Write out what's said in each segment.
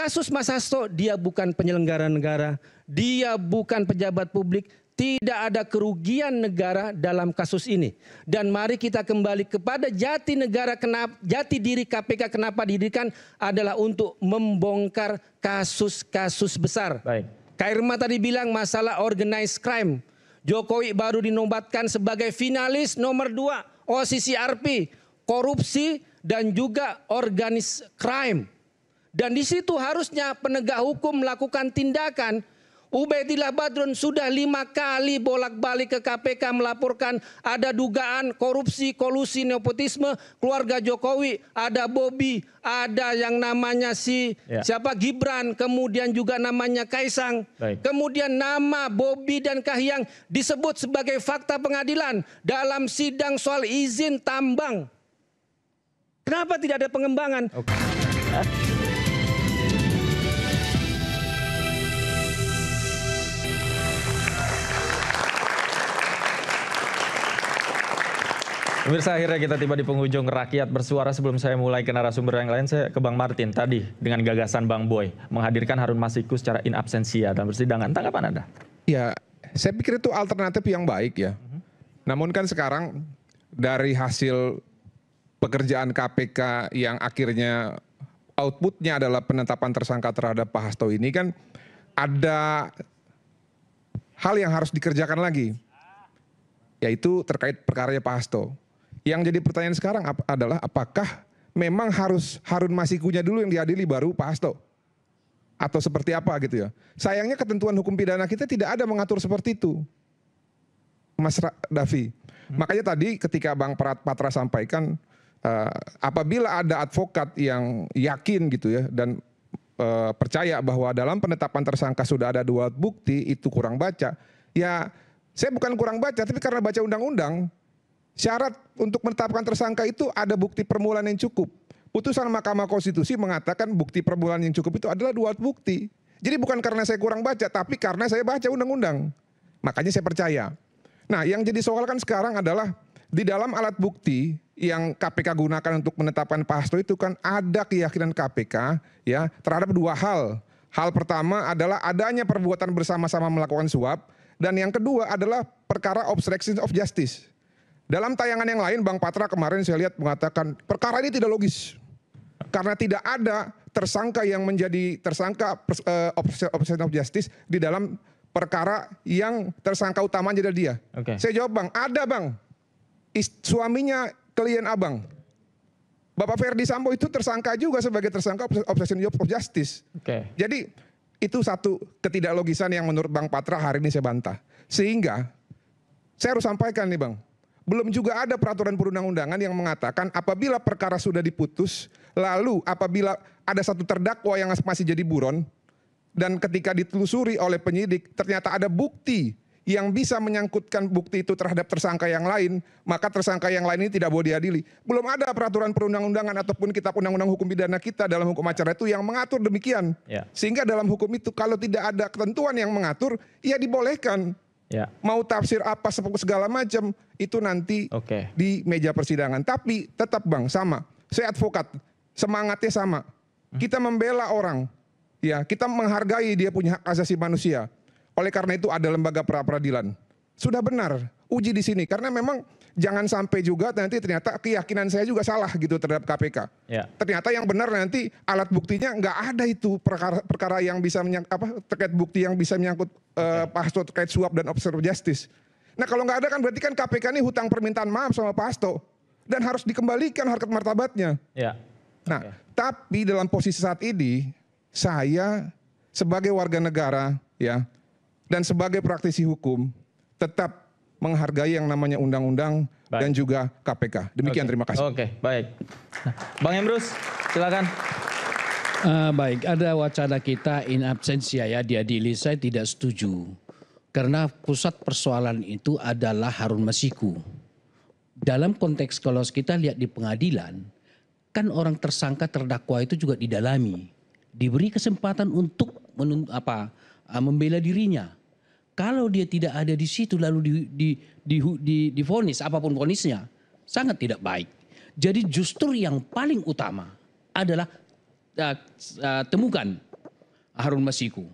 kasus Mas Hasto, dia bukan penyelenggara negara, dia bukan pejabat publik, tidak ada kerugian negara dalam kasus ini. Dan mari kita kembali kepada jati negara, jati diri KPK kenapa didirikan adalah untuk membongkar kasus-kasus besar. Baik. Kak Irma tadi bilang masalah organized crime. Jokowi baru dinobatkan sebagai finalis nomor 2 OCCRP, korupsi dan juga organized crime. Dan di situ harusnya penegak hukum melakukan tindakan. Ubaidillah Badrun sudah 5 kali bolak-balik ke KPK melaporkan ada dugaan korupsi, kolusi, nepotisme keluarga Jokowi. Ada Bobi, ada yang namanya siapa Gibran, kemudian juga namanya Kaisang. Baik. Kemudian nama Bobi dan Kahiyang disebut sebagai fakta pengadilan dalam sidang soal izin tambang. Kenapa tidak ada pengembangan? Okay. Pemirsa, akhirnya kita tiba di penghujung Rakyat Bersuara. Sebelum saya mulai ke narasumber yang lain, saya ke Bang Martin tadi dengan gagasan Bang Boy menghadirkan Harun Masiku secara in absentia dalam persidangan. Tanggapan Anda? Ya, saya pikir itu alternatif yang baik ya. Namun kan sekarang dari hasil pekerjaan KPK yang akhirnya outputnya adalah penetapan tersangka terhadap Pak Hasto ini, kan ada hal yang harus dikerjakan lagi, yaitu terkait perkaranya Pak Hasto. Yang jadi pertanyaan sekarang adalah apakah memang harus Harun Masikunya dulu yang diadili baru Pak Hasto? Atau seperti apa gitu ya. Sayangnya ketentuan hukum pidana kita tidak ada mengatur seperti itu, Mas Davi. Makanya tadi ketika Bang Patra sampaikan, apabila ada advokat yang yakin gitu ya dan percaya bahwa dalam penetapan tersangka sudah ada 2 alat bukti, itu kurang baca. Ya saya bukan kurang baca, tapi karena baca undang-undang, syarat untuk menetapkan tersangka itu ada bukti permulaan yang cukup. Putusan Mahkamah Konstitusi mengatakan bukti permulaan yang cukup itu adalah 2 alat bukti. Jadi bukan karena saya kurang baca, tapi karena saya baca undang-undang. Makanya saya percaya. Nah, yang jadi soal kan sekarang adalah di dalam alat bukti yang KPK gunakan untuk menetapkan Pak Hasto itu kan ada keyakinan KPK ya terhadap 2 hal. Hal pertama adalah adanya perbuatan bersama-sama melakukan suap, dan yang kedua adalah perkara obstruction of justice. Dalam tayangan yang lain Bang Patra kemarin saya lihat mengatakan perkara ini tidak logis. Karena tidak ada tersangka yang menjadi tersangka obstruction of justice di dalam perkara yang tersangka utamanya adalah dia. Okay. Saya jawab Bang, ada Bang. Suaminya klien Abang, Bapak Ferdi Sambo itu tersangka juga sebagai tersangka obstruction of justice. Okay. Jadi itu satu ketidaklogisan yang menurut Bang Patra hari ini saya bantah. Sehingga saya harus sampaikan nih Bang, belum juga ada peraturan perundang-undangan yang mengatakan apabila perkara sudah diputus, lalu apabila ada satu terdakwa yang masih jadi buron, dan ketika ditelusuri oleh penyidik ternyata ada bukti yang bisa menyangkutkan bukti itu terhadap tersangka yang lain, maka tersangka yang lain ini tidak boleh diadili. Belum ada peraturan perundang-undangan ataupun kitab undang-undang hukum pidana kita dalam hukum acara itu yang mengatur demikian. Ya. Sehingga dalam hukum itu kalau tidak ada ketentuan yang mengatur, ya dibolehkan. Ya. Mau tafsir apa segala macam itu nanti di meja persidangan. Tapi tetap Bang sama, saya advokat, semangatnya sama. Kita membela orang, ya kita menghargai dia punya hak asasi manusia. Oleh karena itu ada lembaga pra-peradilan. Sudah benar, uji di sini. Karena memang jangan sampai juga nanti ternyata keyakinan saya juga salah gitu terhadap KPK. Ya. Ternyata yang benar nanti alat buktinya nggak ada itu perkara yang bisa terkait bukti yang bisa menyangkut Pak Hasto terkait suap dan obstruction of justice. Nah kalau nggak ada kan berarti kan KPK ini hutang permintaan maaf sama Pak Hasto dan harus dikembalikan harkat martabatnya. Ya. Nah tapi dalam posisi saat ini saya sebagai warga negara ya dan sebagai praktisi hukum tetap menghargai yang namanya undang-undang dan juga KPK. Demikian, terima kasih. Oke, baik. Nah, Bang Emrus, silakan. Baik, ada wacana kita in absentia ya diadili. Saya tidak setuju. Karena pusat persoalan itu adalah Harun Masiku. Dalam konteks kalau kita lihat di pengadilan, kan orang tersangka terdakwa itu juga didalami. Diberi kesempatan untuk membela dirinya. Kalau dia tidak ada di situ lalu divonis apapun vonisnya, sangat tidak baik. Jadi justru yang paling utama adalah temukan Harun Masiku.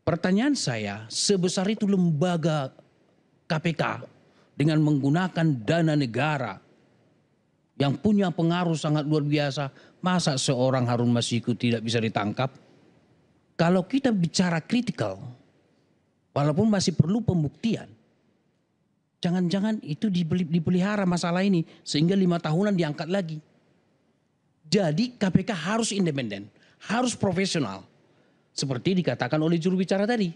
Pertanyaan saya, sebesar itu lembaga KPK dengan menggunakan dana negara yang punya pengaruh sangat luar biasa, masa seorang Harun Masiku tidak bisa ditangkap? Kalau kita bicara kritikal, walaupun masih perlu pembuktian, jangan-jangan itu dipelihara masalah ini sehingga 5 tahunan diangkat lagi. Jadi KPK harus independen, harus profesional. Seperti dikatakan oleh juru bicara tadi.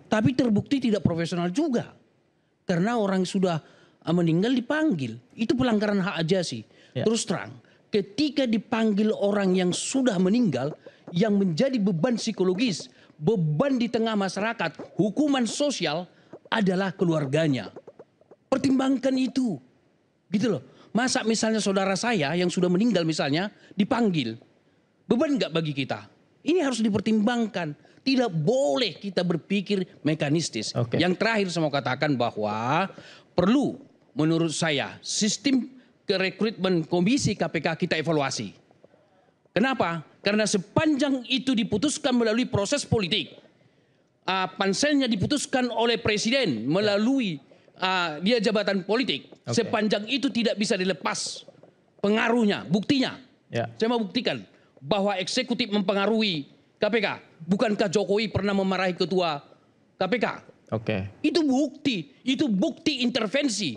Tapi terbukti tidak profesional juga. Karena orang sudah meninggal dipanggil. Itu pelanggaran hak ajasi. Ya. Terus terang, ketika dipanggil orang yang sudah meninggal, yang menjadi beban psikologis, beban di tengah masyarakat, hukuman sosial adalah keluarganya. Pertimbangkan itu. Gitu loh. Masa misalnya saudara saya yang sudah meninggal misalnya dipanggil. Beban nggak bagi kita? Ini harus dipertimbangkan. Tidak boleh kita berpikir mekanistis. Okay. Yang terakhir saya mau katakan bahwa perlu menurut saya sistem rekrutmen komisi KPK kita evaluasi. Kenapa? Karena sepanjang itu diputuskan melalui proses politik. Panselnya diputuskan oleh presiden melalui dia jabatan politik. Okay. Sepanjang itu tidak bisa dilepas pengaruhnya, buktinya. Yeah. Saya mau buktikan bahwa eksekutif mempengaruhi KPK. Bukankah Jokowi pernah memarahi ketua KPK? Oke. Itu bukti intervensi.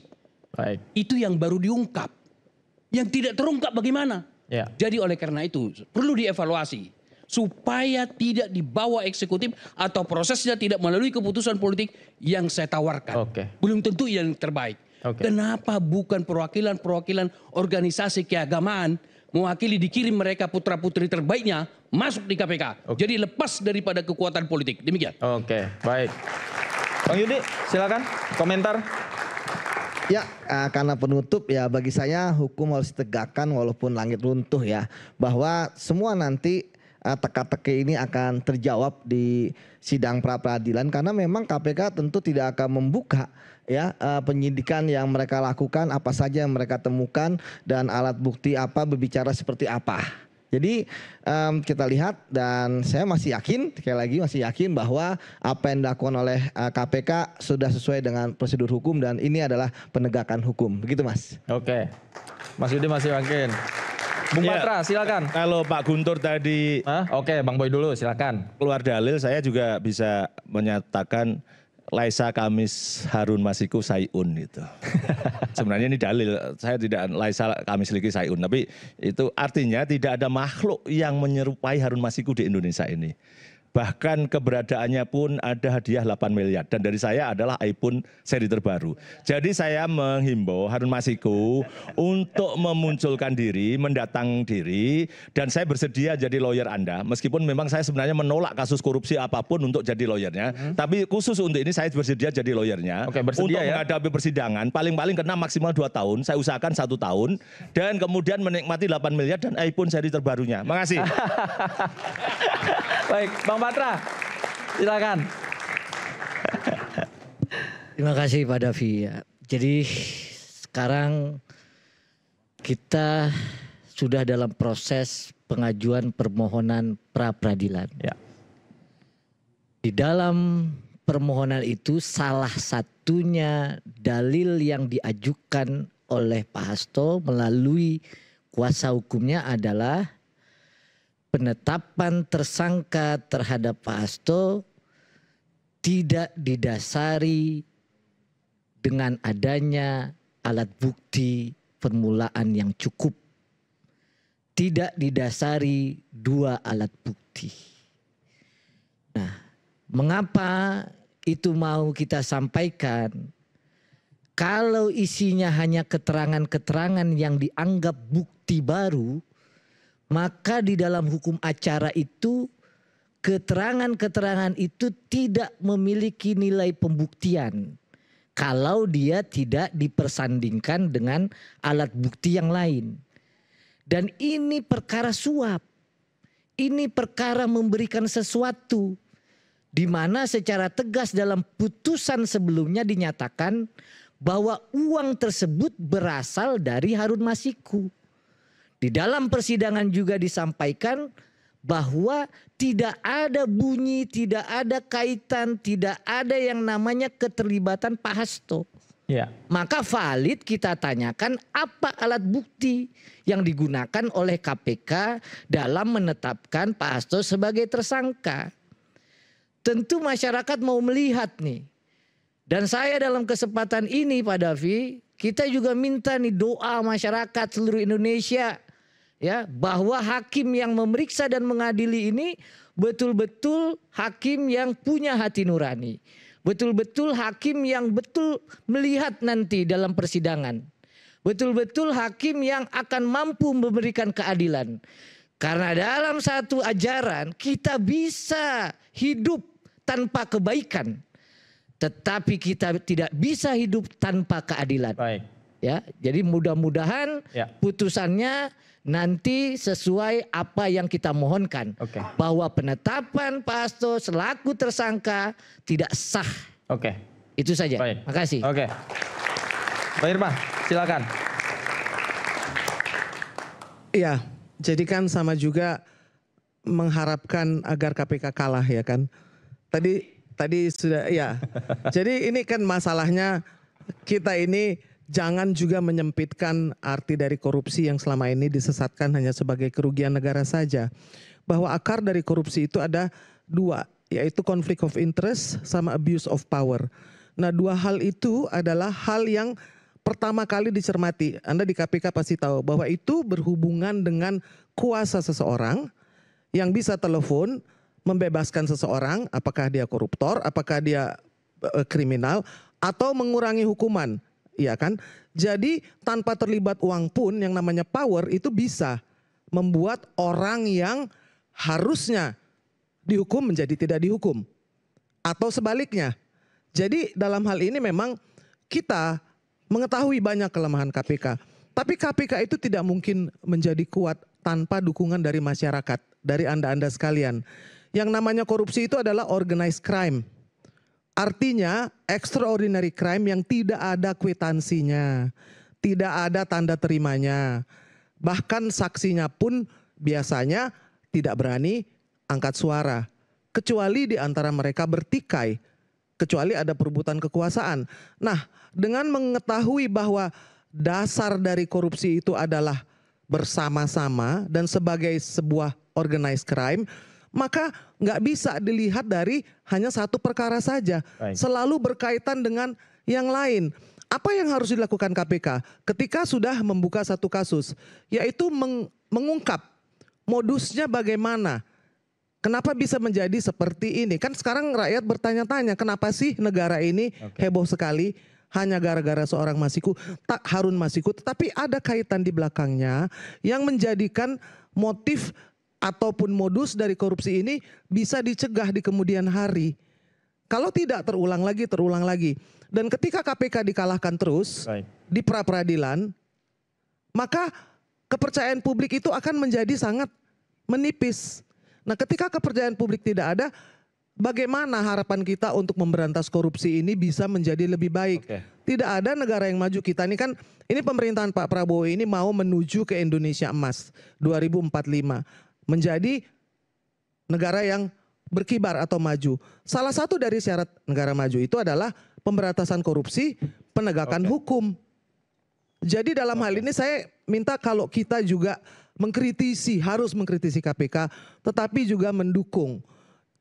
Baik. Itu yang baru diungkap. Yang tidak terungkap bagaimana? Ya. Jadi oleh karena itu perlu dievaluasi. Supaya tidak dibawa eksekutif atau prosesnya tidak melalui keputusan politik yang saya tawarkan. Oke. Belum tentu yang terbaik. Oke. Kenapa bukan perwakilan-perwakilan organisasi keagamaan mewakili dikirim mereka putra-putri terbaiknya masuk di KPK. Oke. Jadi lepas daripada kekuatan politik. Demikian. Oke, baik. Bang Yudi, silakan komentar. Ya, karena penutup ya bagi saya hukum harus ditegakkan walaupun langit runtuh ya. Bahwa semua nanti teka-teki ini akan terjawab di sidang pra-peradilan karena memang KPK tentu tidak akan membuka ya penyidikan yang mereka lakukan, apa saja yang mereka temukan dan alat bukti apa, berbicara seperti apa. Jadi kita lihat dan saya masih yakin, sekali lagi masih yakin bahwa apa yang dilakukan oleh KPK sudah sesuai dengan prosedur hukum dan ini adalah penegakan hukum. Begitu Mas. Oke, Mas Yudi masih yakin. Bung Patra, silakan. Kalau Pak Guntur tadi Oke, Bang Boy dulu silakan. keluar dalil, saya juga bisa menyatakan Laisa Kamis Harun Masiku Sayun itu. Sebenarnya ini dalil, saya tidak Laisa Kamis Liki Sayun, tapi itu artinya tidak ada makhluk yang menyerupai Harun Masiku di Indonesia ini. Bahkan keberadaannya pun ada hadiah 8 miliar. Dan dari saya adalah iPhone seri terbaru. Jadi saya menghimbau Harun Masiku untuk memunculkan diri, mendatang diri. Dan saya bersedia jadi lawyer Anda. Meskipun memang saya sebenarnya menolak kasus korupsi apapun untuk jadi lawyernya. Tapi khusus untuk ini saya bersedia jadi lawyernya. Oke, bersedia untuk ya? menghadapi persidangan. Paling-paling kena maksimal 2 tahun. Saya usahakan 1 tahun. Dan kemudian menikmati 8 miliar dan iPhone seri terbarunya. Makasih. Baik, Bang Patra, silakan. Terima kasih Pak Davi. Jadi sekarang kita sudah dalam proses pengajuan permohonan pra-peradilan. Ya. Di dalam permohonan itu salah satunya dalil yang diajukan oleh Pak Hasto melalui kuasa hukumnya adalah penetapan tersangka terhadap Pak Hasto tidak didasari dengan adanya alat bukti permulaan yang cukup. Tidak didasari 2 alat bukti. Nah, mengapa itu mau kita sampaikan? Kalau isinya hanya keterangan-keterangan yang dianggap bukti baru, maka di dalam hukum acara itu keterangan-keterangan itu tidak memiliki nilai pembuktian kalau dia tidak dipersandingkan dengan alat bukti yang lain. Dan ini perkara suap. Ini perkara memberikan sesuatu di mana secara tegas dalam putusan sebelumnya dinyatakan bahwa uang tersebut berasal dari Harun Masiku. Di dalam persidangan juga disampaikan bahwa tidak ada bunyi, tidak ada kaitan, tidak ada yang namanya keterlibatan Pak Hasto. Ya. Maka valid kita tanyakan apa alat bukti yang digunakan oleh KPK dalam menetapkan Pak Hasto sebagai tersangka. Tentu masyarakat mau melihat nih. Dan saya dalam kesempatan ini Pak Davi, kita juga minta nih doa masyarakat seluruh Indonesia. Ya, bahwa hakim yang memeriksa dan mengadili ini betul-betul hakim yang punya hati nurani. Betul-betul hakim yang betul melihat nanti dalam persidangan. Betul-betul hakim yang akan mampu memberikan keadilan. Karena dalam satu ajaran kita bisa hidup tanpa kebaikan. Tetapi kita tidak bisa hidup tanpa keadilan. Baik. Ya, jadi mudah-mudahan putusannya nanti sesuai apa yang kita mohonkan. Oke. Bahwa penetapan Pak Hasto selaku tersangka tidak sah. Oke. Itu saja. Baik. Makasih. Oke. Pak Irma, silakan. Iya, jadi kan sama juga mengharapkan agar KPK kalah ya kan. Tadi sudah ya. Jadi ini kan masalahnya kita ini jangan juga menyempitkan arti dari korupsi yang selama ini disesatkan hanya sebagai kerugian negara saja. Bahwa akar dari korupsi itu ada dua, yaitu conflict of interest sama abuse of power. Nah, dua hal itu adalah hal yang pertama kali dicermati. Anda di KPK pasti tahu bahwa itu berhubungan dengan kuasa seseorang yang bisa telepon membebaskan seseorang, apakah dia koruptor, apakah dia kriminal, atau mengurangi hukuman. Iya kan? Jadi tanpa terlibat uang pun yang namanya power itu bisa membuat orang yang harusnya dihukum menjadi tidak dihukum. Atau sebaliknya. Jadi dalam hal ini memang kita mengetahui banyak kelemahan KPK. Tapi KPK itu tidak mungkin menjadi kuat tanpa dukungan dari masyarakat, dari Anda-Anda sekalian. Yang namanya korupsi itu adalah organized crime. Artinya extraordinary crime yang tidak ada kwitansinya, tidak ada tanda terimanya. Bahkan saksinya pun biasanya tidak berani angkat suara. Kecuali di antara mereka bertikai, kecuali ada perebutan kekuasaan. Nah, dengan mengetahui bahwa dasar dari korupsi itu adalah bersama-sama dan sebagai sebuah organized crime, maka nggak bisa dilihat dari hanya satu perkara saja. Baik. Selalu berkaitan dengan yang lain. Apa yang harus dilakukan KPK ketika sudah membuka satu kasus? Yaitu mengungkap modusnya bagaimana. Kenapa bisa menjadi seperti ini? Kan sekarang rakyat bertanya-tanya kenapa sih negara ini heboh sekali hanya gara-gara seorang Harun Masiku. Tetapi ada kaitan di belakangnya yang menjadikan motif ataupun modus dari korupsi ini bisa dicegah di kemudian hari. Kalau tidak terulang lagi. Dan ketika KPK dikalahkan terus di pra-peradilan, maka kepercayaan publik itu akan menjadi sangat menipis. Nah, ketika kepercayaan publik tidak ada, bagaimana harapan kita untuk memberantas korupsi ini bisa menjadi lebih baik? Tidak ada negara yang maju. Kita ini kan, ini pemerintahan Pak Prabowo ini mau menuju ke Indonesia Emas 2045. Menjadi negara yang berkibar atau maju. Salah satu dari syarat negara maju itu adalah pemberantasan korupsi, penegakan hukum. Jadi dalam hal ini saya minta kalau kita juga harus mengkritisi KPK, tetapi juga mendukung.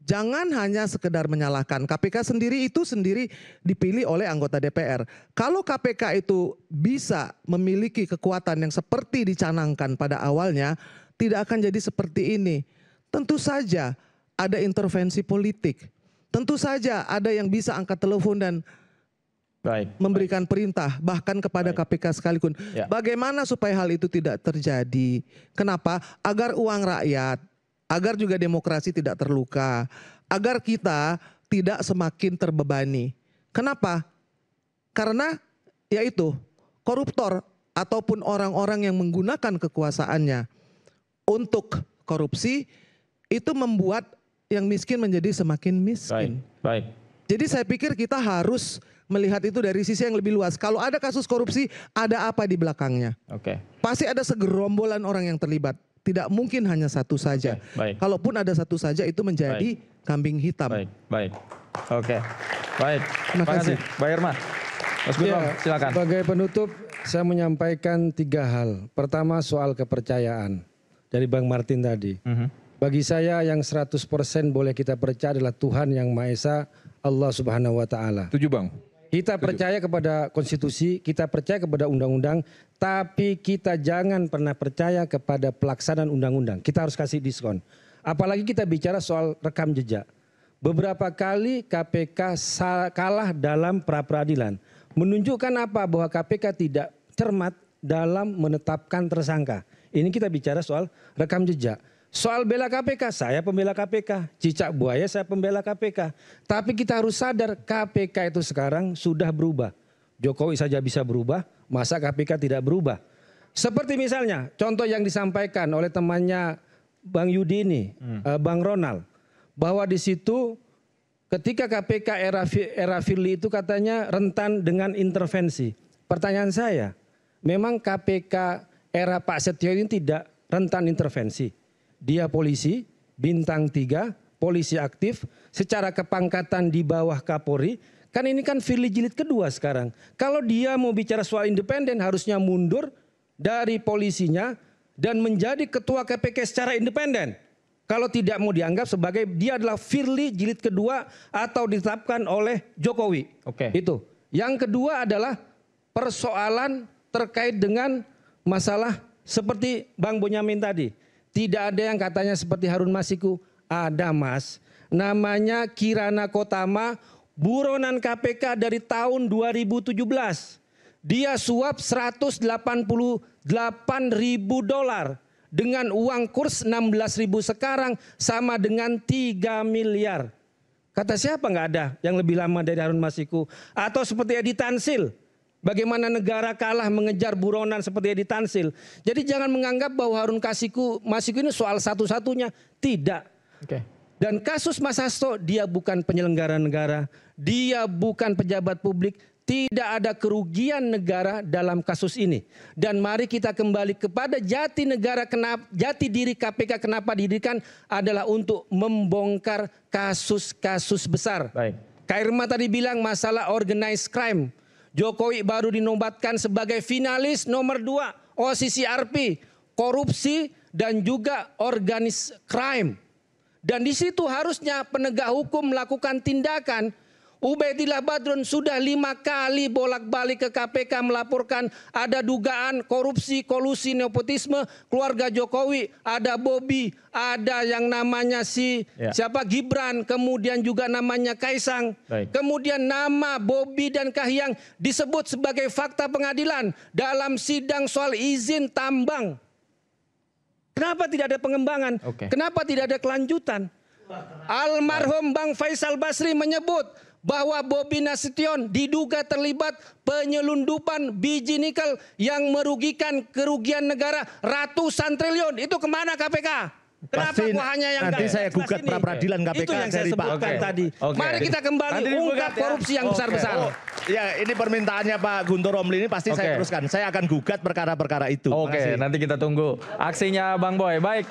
Jangan hanya sekedar menyalahkan. KPK sendiri dipilih oleh anggota DPR. Kalau KPK itu bisa memiliki kekuatan yang seperti dicanangkan pada awalnya, tidak akan jadi seperti ini. Tentu saja ada intervensi politik. Tentu saja ada yang bisa angkat telepon dan memberikan perintah bahkan kepada KPK sekalipun. Bagaimana supaya hal itu tidak terjadi? Kenapa? Agar uang rakyat, agar juga demokrasi tidak terluka, agar kita tidak semakin terbebani. Kenapa? Karena yaitu koruptor ataupun orang-orang yang menggunakan kekuasaannya untuk korupsi itu membuat yang miskin menjadi semakin miskin. Baik. Jadi saya pikir kita harus melihat itu dari sisi yang lebih luas. Kalau ada kasus korupsi, ada apa di belakangnya? Pasti ada segerombolan orang yang terlibat. tidak mungkin hanya satu saja. baik. Kalaupun ada satu saja itu menjadi kambing hitam. Baik. Oke. Baik. Terima kasih. Mbak Irma. Mas Gufron, silakan. Sebagai penutup, saya menyampaikan 3 hal. Pertama soal kepercayaan dari Bang Martin tadi. Bagi saya yang 100% boleh kita percaya adalah Tuhan yang Maha Esa, Allah Subhanahu wa Ta'ala. Setuju Bang. Kita percaya kepada konstitusi, kita percaya kepada undang-undang, tapi kita jangan pernah percaya kepada pelaksanaan undang-undang. Kita harus kasih diskon. Apalagi kita bicara soal rekam jejak. Beberapa kali KPK kalah dalam pra-peradilan. Menunjukkan apa? Bahwa KPK tidak cermat dalam menetapkan tersangka. Ini kita bicara soal rekam jejak. Soal bela KPK, saya pembela KPK. Cicak buaya, saya pembela KPK. Tapi kita harus sadar KPK itu sekarang sudah berubah. Jokowi saja bisa berubah, masa KPK tidak berubah? Seperti misalnya contoh yang disampaikan oleh temannya Bang Yudi ini, Bang Ronald. Bahwa di situ ketika KPK era Firly itu katanya rentan dengan intervensi. Pertanyaan saya, memang KPK era Pak Setio ini tidak rentan intervensi? Dia polisi, bintang 3, polisi aktif, secara kepangkatan di bawah Kapolri. Kan ini kan Firly jilid kedua sekarang. Kalau dia mau bicara soal independen harusnya mundur dari polisinya dan menjadi ketua KPK secara independen. Kalau tidak mau dianggap sebagai dia adalah Firly jilid kedua atau ditetapkan oleh Jokowi. Oke. Itu. Yang kedua adalah persoalan terkait dengan masalah seperti Bang Bonyamin tadi. Tidak ada yang katanya seperti Harun Masiku. Ada Mas. Namanya Kirana Kotama, buronan KPK dari tahun 2017. Dia suap 188.000 dolar. Dengan uang kurs 16.000 sekarang sama dengan 3 miliar. Kata siapa nggak ada yang lebih lama dari Harun Masiku? Atau seperti Edi Tansil. Bagaimana negara kalah mengejar buronan seperti Edi Tansil. Jadi jangan menganggap bahwa Harun Masiku ini soal satu-satunya. Tidak. Oke. Dan kasus Mas Hasto, dia bukan penyelenggara negara. Dia bukan pejabat publik. Tidak ada kerugian negara dalam kasus ini. Dan mari kita kembali kepada jati diri KPK kenapa didirikan adalah untuk membongkar kasus-kasus besar. Baik. Kak Irma tadi bilang masalah organized crime. Jokowi baru dinobatkan sebagai finalis nomor 2 OCCRP, korupsi dan juga organized crime. Dan di situ harusnya penegak hukum melakukan tindakan. Ubaidillah Badrun sudah 5 kali bolak-balik ke KPK melaporkan ada dugaan korupsi, kolusi, nepotisme keluarga Jokowi. Ada Bobi, ada yang namanya siapa Gibran, kemudian juga namanya Kaisang. Baik. Kemudian nama Bobi dan Kahiyang disebut sebagai fakta pengadilan dalam sidang soal izin tambang. Kenapa tidak ada pengembangan? Oke. Kenapa tidak ada kelanjutan? Almarhum Bang Faisal Basri menyebut bahwa Bobi Nasution diduga terlibat penyelundupan biji nikel yang merugikan kerugian negara ratusan triliun. Itu kemana KPK? Kenapa Pasti kok hanya yang nanti saya gugat pra peradilan KPK itu yang saya dari Pak. sebutkan tadi. Oke. Mari kita kembali Nanti ungkap digugat ya. korupsi yang besar-besar. Oh, ya ini permintaannya Pak Guntur Romli ini pasti saya teruskan. Saya akan gugat perkara-perkara itu. Oke, Makasih. nanti kita tunggu aksinya Bang Boy. Baik.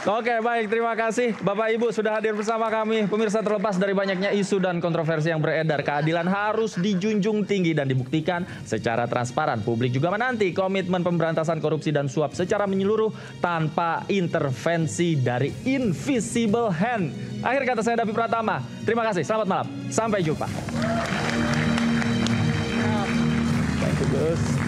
Oke, baik. Terima kasih Bapak Ibu sudah hadir bersama kami. Pemirsa, terlepas dari banyaknya isu dan kontroversi yang beredar, keadilan harus dijunjung tinggi dan dibuktikan secara transparan. Publik juga menanti komitmen pemberantasan korupsi dan suap secara menyeluruh tanpa intervensi dari invisible hand. Akhir kata saya Davi Pratama. Terima kasih. Selamat malam. Sampai jumpa. Thank you, Gus.